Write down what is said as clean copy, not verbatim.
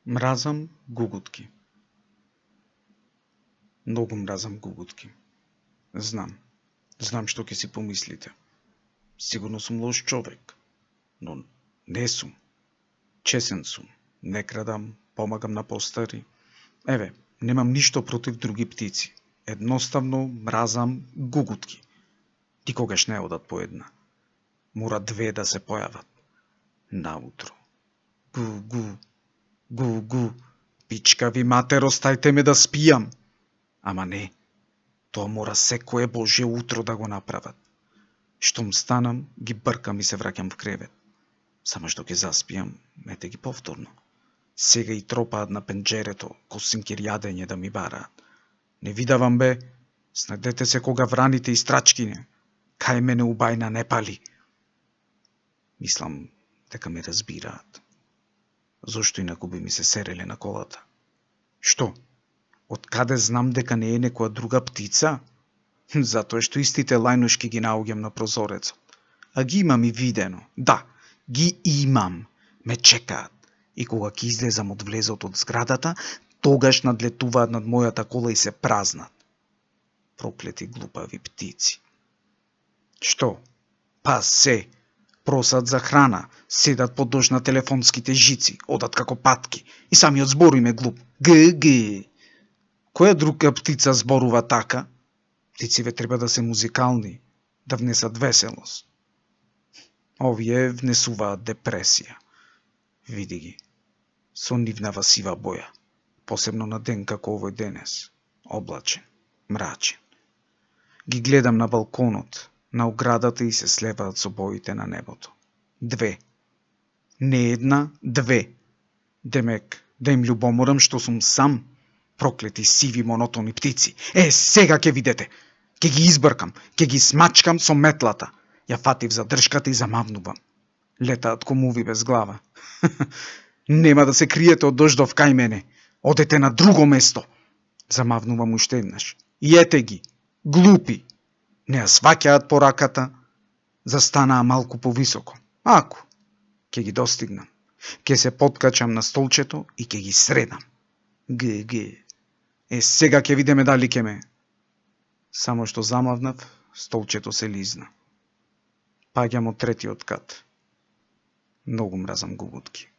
Мразам гугутки. Многу мразам гугутки. Знам што ќе си помислите. Сигурно сум лош човек, но не сум. Чесен сум. Не крадам, помагам на постари. Еве, немам ништо против други птици. Едноставно мразам гугутки. Никогаш не одат по една. Мора две да се појават. Наутро. Гу, пичка ви матер, остајте ме да спијам. Ама не, тоа мора секое Божје утро да го направат. Штом станам, ги бркам и се враќам в кревет. Само што ќе заспијам, ете ги повторно. Сега и тропаат на пенџерето, ко синкир јадење да ми бараат. Не видавам бе, снедете се кога враните и страчкине. Кај мене убајна не пали. Мислам дека ме разбираат. Зошто инаку би ми се сереле на колата? Што? Од каде знам дека не е некоја друга птица? Затоа што истите лајнушки ги наоѓам на прозорецот. А ги имам и видено. Да, ги имам. Ме чекаат. И кога ќе излезам од влезот од зградата, тогаш надлетуваат над мојата кола и се празнат. Проклети глупави птици. Што? Па се. Просат за храна, седат подош на телефонските жици, одат како патки и самиот збор им е глуп. Г. Која друга птица зборува така? Птициве треба да се музикални, да внесат веселост. Овие внесуваат депресија. Види ги, со нивнава сива боја, посебно на ден како овој денес, облачен, мрачен. Ги гледам на балконот, на оградата и се слеваат со боите на небото. Две. Не една, две. Демек, да им љубоморам што сум сам. Проклети сиви монотони птици. Сега ќе видите. Ќе ги избркам, ќе ги смачкам со метлата. Ја фатив за дршката и замавнувам. Летаат комуви без глава. Нема да се криете од дождов кај мене. Одете на друго место. Замавнувам уште еднаш. И ете ги, глупи. Не ја сваќаат пораката, застанаа малку повисоко. Ако, ќе ги достигнам. Ќе се подкачам на столчето и ќе ги средам. Г. Сега ќе видиме дали ќе ме. Само што замавнав, столчето се лизна. Паѓам од третиот кат. Многу мразам гугутки.